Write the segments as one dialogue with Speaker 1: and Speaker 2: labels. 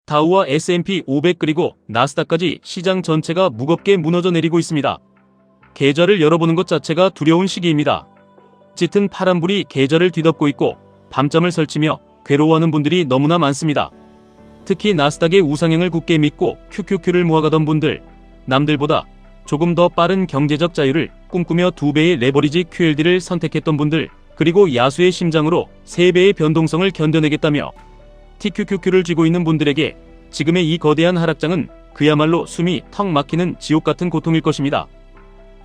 Speaker 1: 다우와 S&P 500 그리고 나스닥까지 시장 전체가 무겁게 무너져 내리고 있습니다. 계좌를 열어보는 것 자체가 두려운 시기입니다. 짙은 파란불이 계좌를 뒤덮고 있고 밤잠을 설치며 괴로워하는 분들이 너무나 많습니다. 특히 나스닥의 우상향을 굳게 믿고 QQQ를 모아가던 분들, 남들보다 조금 더 빠른 경제적 자유를 꿈꾸며 2배의 레버리지 QLD를 선택했던 분들, 그리고 야수의 심장으로 3배의 변동성을 견뎌내겠다며 TQQQ를 쥐고 있는 분들에게 지금의 이 거대한 하락장은 그야말로 숨이 턱 막히는 지옥 같은 고통일 것입니다.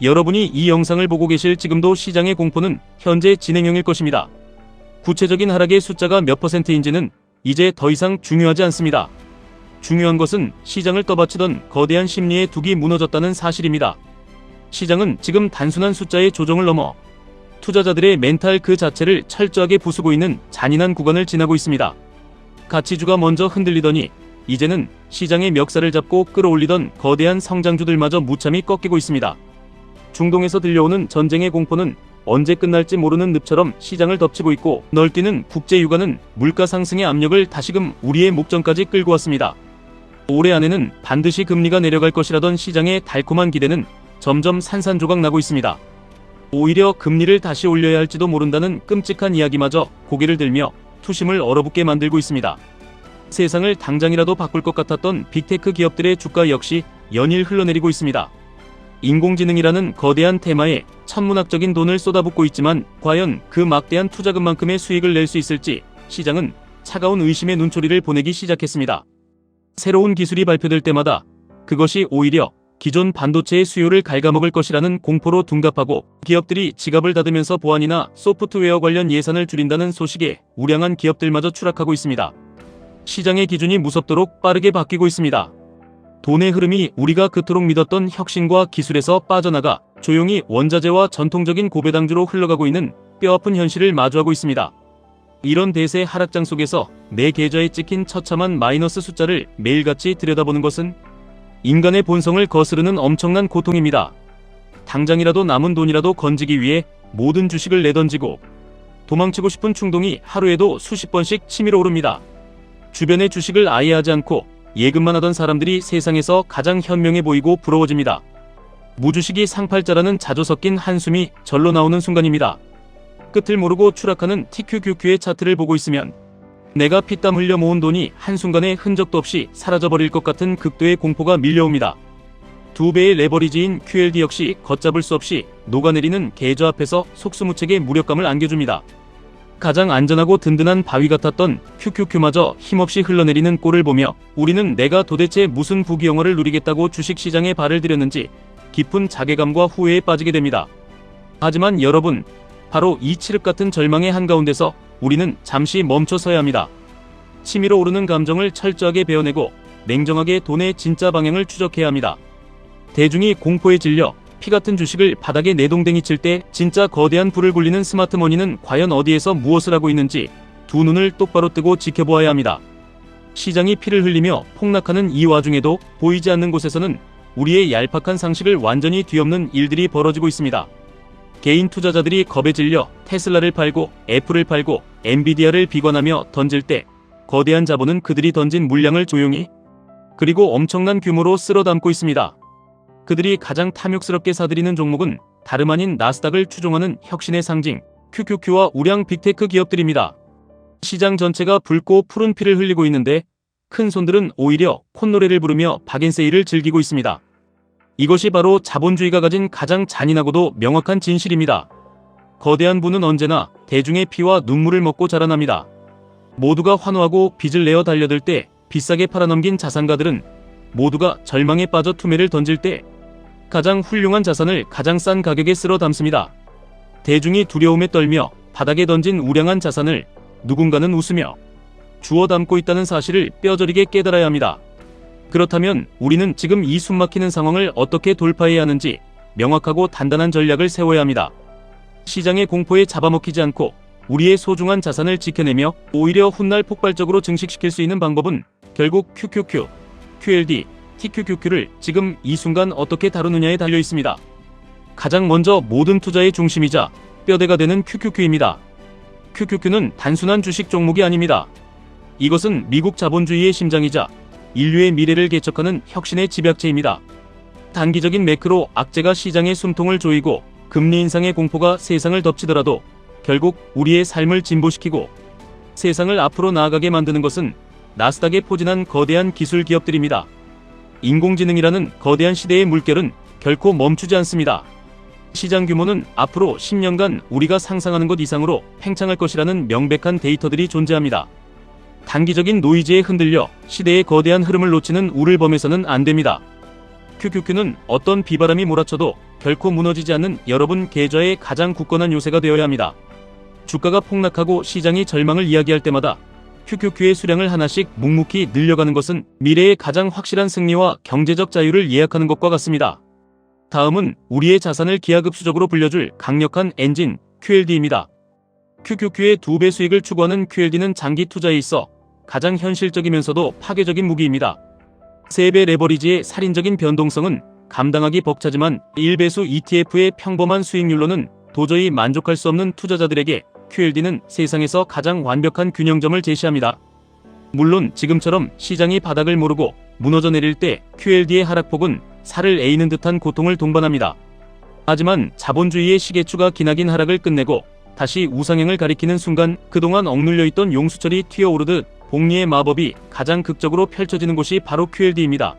Speaker 1: 여러분이 이 영상을 보고 계실 지금도 시장의 공포는 현재 진행형일 것입니다. 구체적인 하락의 숫자가 몇 %인지는 이제 더 이상 중요하지 않습니다. 중요한 것은 시장을 떠받치던 거대한 심리의 둑이 무너졌다는 사실입니다. 시장은 지금 단순한 숫자의 조정을 넘어 투자자들의 멘탈 그 자체를 철저하게 부수고 있는 잔인한 구간을 지나고 있습니다. 가치주가 먼저 흔들리더니 이제는 시장의 멱살을 잡고 끌어올리던 거대한 성장주들마저 무참히 꺾이고 있습니다. 중동에서 들려오는 전쟁의 공포는 언제 끝날지 모르는 늪처럼 시장을 덮치고 있고 널뛰는 국제 유가는 물가 상승의 압력을 다시금 우리의 목전까지 끌고 왔습니다. 올해 안에는 반드시 금리가 내려갈 것이라던 시장의 달콤한 기대는 점점 산산조각 나고 있습니다. 오히려 금리를 다시 올려야 할지도 모른다는 끔찍한 이야기마저 고개를 들며 투심을 얼어붙게 만들고 있습니다. 세상을 당장이라도 바꿀 것 같았던 빅테크 기업들의 주가 역시 연일 흘러내리고 있습니다. 인공지능이라는 거대한 테마에 천문학적인 돈을 쏟아붓고 있지만 과연 그 막대한 투자금만큼의 수익을 낼 수 있을지 시장은 차가운 의심의 눈초리를 보내기 시작했습니다. 새로운 기술이 발표될 때마다 그것이 오히려 기존 반도체의 수요를 갉아먹을 것이라는 공포로 둔갑하고 기업들이 지갑을 닫으면서 보안이나 소프트웨어 관련 예산을 줄인다는 소식에 우량한 기업들마저 추락하고 있습니다. 시장의 기준이 무섭도록 빠르게 바뀌고 있습니다. 돈의 흐름이 우리가 그토록 믿었던 혁신과 기술에서 빠져나가 조용히 원자재와 전통적인 고배당주로 흘러가고 있는 뼈아픈 현실을 마주하고 있습니다. 이런 대세 하락장 속에서 내 계좌에 찍힌 처참한 마이너스 숫자를 매일같이 들여다보는 것은 인간의 본성을 거스르는 엄청난 고통입니다. 당장이라도 남은 돈이라도 건지기 위해 모든 주식을 내던지고 도망치고 싶은 충동이 하루에도 수십 번씩 치밀어 오릅니다. 주변의 주식을 아예 하지 않고 예금만 하던 사람들이 세상에서 가장 현명해 보이고 부러워집니다. 무주식이 상팔자라는 자조 섞인 한숨이 절로 나오는 순간입니다. 끝을 모르고 추락하는 TQQQ의 차트를 보고 있으면 내가 피땀 흘려 모은 돈이 한순간에 흔적도 없이 사라져버릴 것 같은 극도의 공포가 밀려옵니다. 2배의 레버리지인 QLD 역시 걷잡을 수 없이 녹아내리는 계좌 앞에서 속수무책의 무력감을 안겨줍니다. 가장 안전하고 든든한 바위 같았던 QQQ마저 힘없이 흘러내리는 꼴을 보며 우리는 내가 도대체 무슨 부귀영화를 누리겠다고 주식시장에 발을 들였는지 깊은 자괴감과 후회에 빠지게 됩니다. 하지만 여러분, 바로 이 칠흑 같은 절망의 한가운데서 우리는 잠시 멈춰서야 합니다. 치밀어 오르는 감정을 철저하게 베어내고 냉정하게 돈의 진짜 방향을 추적해야 합니다. 대중이 공포에 질려 피같은 주식을 바닥에 내동댕이 칠 때 진짜 거대한 불을 굴리는 스마트머니는 과연 어디에서 무엇을 하고 있는지 두 눈을 똑바로 뜨고 지켜보아야 합니다. 시장이 피를 흘리며 폭락하는 이 와중에도 보이지 않는 곳에서는 우리의 얄팍한 상식을 완전히 뒤엎는 일들이 벌어지고 있습니다. 개인 투자자들이 겁에 질려 테슬라를 팔고 애플을 팔고 엔비디아를 비관하며 던질 때 거대한 자본은 그들이 던진 물량을 조용히 그리고 엄청난 규모로 쓸어 담고 있습니다. 그들이 가장 탐욕스럽게 사들이는 종목은 다름 아닌 나스닥을 추종하는 혁신의 상징 QQQ와 우량 빅테크 기업들입니다. 시장 전체가 붉고 푸른 피를 흘리고 있는데 큰 손들은 오히려 콧노래를 부르며 박앤세일을 즐기고 있습니다. 이것이 바로 자본주의가 가진 가장 잔인하고도 명확한 진실입니다. 거대한 부는 언제나 대중의 피와 눈물을 먹고 자라납니다. 모두가 환호하고 빚을 내어 달려들 때 비싸게 팔아넘긴 자산가들은 모두가 절망에 빠져 투매를 던질 때 가장 훌륭한 자산을 가장 싼 가격에 쓸어 담습니다. 대중이 두려움에 떨며 바닥에 던진 우량한 자산을 누군가는 웃으며 주워 담고 있다는 사실을 뼈저리게 깨달아야 합니다. 그렇다면 우리는 지금 이 숨막히는 상황을 어떻게 돌파해야 하는지 명확하고 단단한 전략을 세워야 합니다. 시장의 공포에 잡아먹히지 않고 우리의 소중한 자산을 지켜내며 오히려 훗날 폭발적으로 증식시킬 수 있는 방법은 결국 QQQ, QLD, TQQQ를 지금 이 순간 어떻게 다루느냐에 달려 있습니다. 가장 먼저 모든 투자의 중심이자 뼈대가 되는 QQQ입니다. QQQ는 단순한 주식 종목이 아닙니다. 이것은 미국 자본주의의 심장이자 인류의 미래를 개척하는 혁신의 집약체입니다. 단기적인 매크로 악재가 시장의 숨통을 조이고 금리 인상의 공포가 세상을 덮치더라도 결국 우리의 삶을 진보시키고 세상을 앞으로 나아가게 만드는 것은 나스닥에 포진한 거대한 기술 기업들입니다. 인공지능이라는 거대한 시대의 물결은 결코 멈추지 않습니다. 시장 규모는 앞으로 10년간 우리가 상상하는 것 이상으로 팽창할 것이라는 명백한 데이터들이 존재합니다. 단기적인 노이즈에 흔들려 시대의 거대한 흐름을 놓치는 우를 범해서는 안 됩니다. QQQ는 어떤 비바람이 몰아쳐도 결코 무너지지 않는 여러분 계좌의 가장 굳건한 요새가 되어야 합니다. 주가가 폭락하고 시장이 절망을 이야기할 때마다 QQQ의 수량을 하나씩 묵묵히 늘려가는 것은 미래의 가장 확실한 승리와 경제적 자유를 예약하는 것과 같습니다. 다음은 우리의 자산을 기하급수적으로 불려줄 강력한 엔진 QLD입니다. QQQ의 2배 수익을 추구하는 QLD는 장기 투자에 있어 가장 현실적이면서도 파괴적인 무기입니다. 3배 레버리지의 살인적인 변동성은 감당하기 벅차지만 1배수 ETF의 평범한 수익률로는 도저히 만족할 수 없는 투자자들에게 QLD는 세상에서 가장 완벽한 균형점을 제시합니다. 물론 지금처럼 시장이 바닥을 모르고 무너져 내릴 때 QLD의 하락폭은 살을 에이는 듯한 고통을 동반합니다. 하지만 자본주의의 시계추가 기나긴 하락을 끝내고 다시 우상향을 가리키는 순간 그동안 억눌려 있던 용수철이 튀어오르듯 복리의 마법이 가장 극적으로 펼쳐지는 곳이 바로 QLD입니다.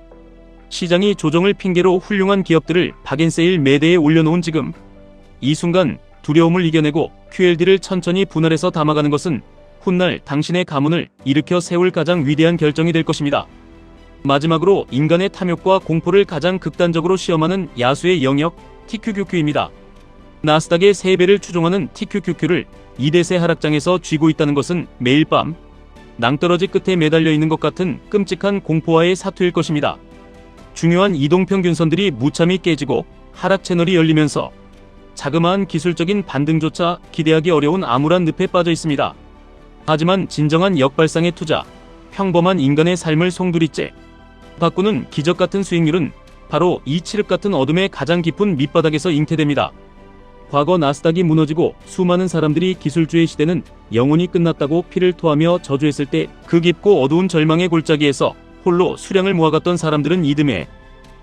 Speaker 1: 시장이 조정을 핑계로 훌륭한 기업들을 박앤세일 매대에 올려놓은 지금 이 순간 두려움을 이겨내고 QLD를 천천히 분할해서 담아가는 것은 훗날 당신의 가문을 일으켜 세울 가장 위대한 결정이 될 것입니다. 마지막으로 인간의 탐욕과 공포를 가장 극단적으로 시험하는 야수의 영역 TQQQ입니다. 나스닥의 3배를 추종하는 TQQQ를 2대세 하락장에서 쥐고 있다는 것은 매일 밤 낭떠러지 끝에 매달려 있는 것 같은 끔찍한 공포와의 사투일 것입니다. 중요한 이동평균선들이 무참히 깨지고 하락 채널이 열리면서 자그마한 기술적인 반등조차 기대하기 어려운 암울한 늪에 빠져 있습니다. 하지만 진정한 역발상의 투자, 평범한 인간의 삶을 송두리째 바꾸는 기적같은 수익률은 바로 이 칠흑같은 어둠의 가장 깊은 밑바닥에서 잉태됩니다. 과거 나스닥이 무너지고 수많은 사람들이 기술주의 시대는 영원히 끝났다고 피를 토하며 저주했을 때 그 깊고 어두운 절망의 골짜기에서 홀로 수량을 모아갔던 사람들은 이듬해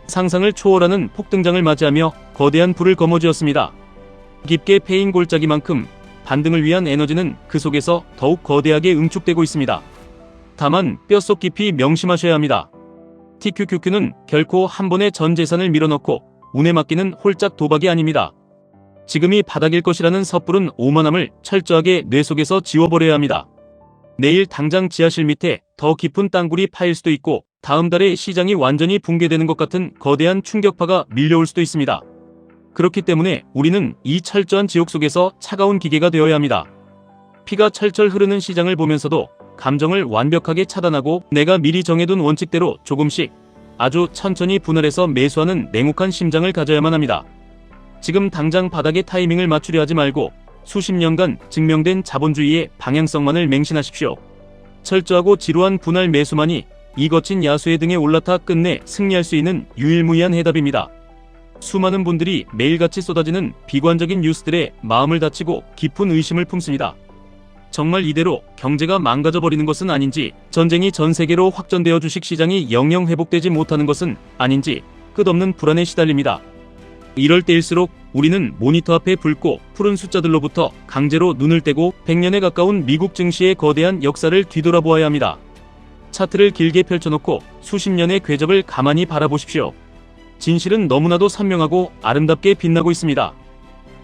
Speaker 1: 상상을 초월하는 폭등장을 맞이하며 거대한 불을 거머쥐었습니다. 깊게 패인 골짜기만큼 반등을 위한 에너지는 그 속에서 더욱 거대하게 응축되고 있습니다. 다만 뼛속 깊이 명심하셔야 합니다. TQQQ는 결코 한 번에 전 재산을 밀어넣고 운에 맡기는 홀짝 도박이 아닙니다. 지금이 바닥일 것이라는 섣부른 오만함을 철저하게 뇌 속에서 지워버려야 합니다. 내일 당장 지하실 밑에 더 깊은 땅굴이 파일 수도 있고 다음 달에 시장이 완전히 붕괴되는 것 같은 거대한 충격파가 밀려올 수도 있습니다. 그렇기 때문에 우리는 이 철저한 지옥 속에서 차가운 기계가 되어야 합니다. 피가 철철 흐르는 시장을 보면서도 감정을 완벽하게 차단하고 내가 미리 정해둔 원칙대로 조금씩 아주 천천히 분할해서 매수하는 냉혹한 심장을 가져야만 합니다. 지금 당장 바닥의 타이밍을 맞추려 하지 말고 수십 년간 증명된 자본주의의 방향성만을 맹신하십시오. 철저하고 지루한 분할 매수만이 이 거친 야수의 등에 올라타 끝내 승리할 수 있는 유일무이한 해답입니다. 수많은 분들이 매일같이 쏟아지는 비관적인 뉴스들에 마음을 다치고 깊은 의심을 품습니다. 정말 이대로 경제가 망가져버리는 것은 아닌지, 전쟁이 전 세계로 확전되어 주식시장이 영영 회복되지 못하는 것은 아닌지 끝없는 불안에 시달립니다. 이럴 때일수록 우리는 모니터 앞에 붉고 푸른 숫자들로부터 강제로 눈을 떼고 100년에 가까운 미국 증시의 거대한 역사를 뒤돌아보아야 합니다. 차트를 길게 펼쳐놓고 수십 년의 궤적을 가만히 바라보십시오. 진실은 너무나도 선명하고 아름답게 빛나고 있습니다.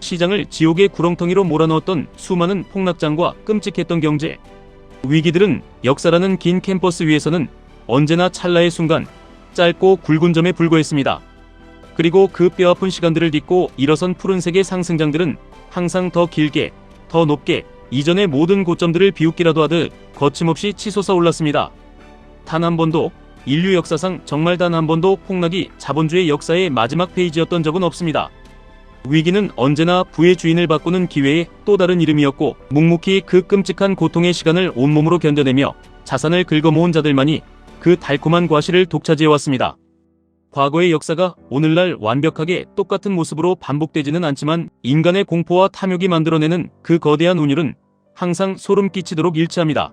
Speaker 1: 시장을 지옥의 구렁텅이로 몰아넣었던 수많은 폭락장과 끔찍했던 경제 위기들은 역사라는 긴 캔버스 위에서는 언제나 찰나의 순간, 짧고 굵은 점에 불과했습니다. 그리고 그 뼈아픈 시간들을 딛고 일어선 푸른색의 상승장들은 항상 더 길게, 더 높게 이전의 모든 고점들을 비웃기라도 하듯 거침없이 치솟아 올랐습니다. 단 한 번도, 인류 역사상 정말 단 한 번도 폭락이 자본주의 역사의 마지막 페이지였던 적은 없습니다. 위기는 언제나 부의 주인을 바꾸는 기회의 또 다른 이름이었고, 묵묵히 그 끔찍한 고통의 시간을 온몸으로 견뎌내며 자산을 긁어모은 자들만이 그 달콤한 과실을 독차지해왔습니다. 과거의 역사가 오늘날 완벽하게 똑같은 모습으로 반복되지는 않지만 인간의 공포와 탐욕이 만들어내는 그 거대한 운율은 항상 소름 끼치도록 일치합니다.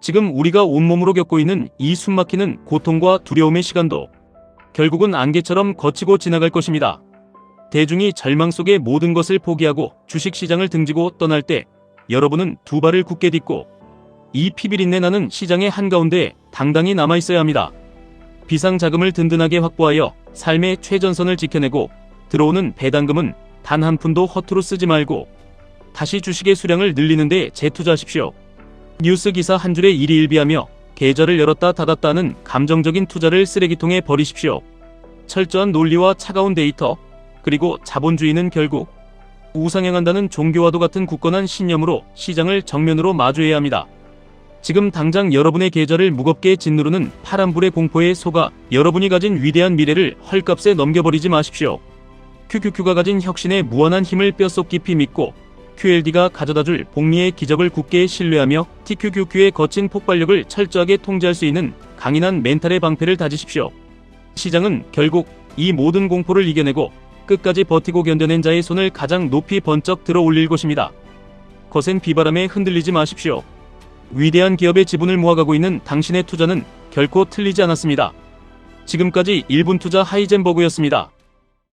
Speaker 1: 지금 우리가 온몸으로 겪고 있는 이 숨막히는 고통과 두려움의 시간도 결국은 안개처럼 거치고 지나갈 것입니다. 대중이 절망 속에 모든 것을 포기하고 주식시장을 등지고 떠날 때 여러분은 두 발을 굳게 딛고 이 피비린내 나는 시장의 한가운데 당당히 남아있어야 합니다. 비상자금을 든든하게 확보하여 삶의 최전선을 지켜내고 들어오는 배당금은 단 한 푼도 허투루 쓰지 말고 다시 주식의 수량을 늘리는 데 재투자하십시오. 뉴스 기사 한 줄에 일희일비하며 계좌를 열었다 닫았다는 감정적인 투자를 쓰레기통에 버리십시오. 철저한 논리와 차가운 데이터, 그리고 자본주의는 결국 우상향한다는 종교와도 같은 굳건한 신념으로 시장을 정면으로 마주해야 합니다. 지금 당장 여러분의 계좌를 무겁게 짓누르는 파란불의 공포에 속아 여러분이 가진 위대한 미래를 헐값에 넘겨버리지 마십시오. QQQ가 가진 혁신의 무한한 힘을 뼛속 깊이 믿고 QLD가 가져다줄 복리의 기적을 굳게 신뢰하며 TQQQ의 거친 폭발력을 철저하게 통제할 수 있는 강인한 멘탈의 방패를 다지십시오. 시장은 결국 이 모든 공포를 이겨내고 끝까지 버티고 견뎌낸 자의 손을 가장 높이 번쩍 들어 올릴 것입니다. 거센 비바람에 흔들리지 마십시오. 위대한 기업의 지분을 모아가고 있는 당신의 투자는 결코 틀리지 않았습니다. 지금까지 1분 투자 하이젠버그였습니다.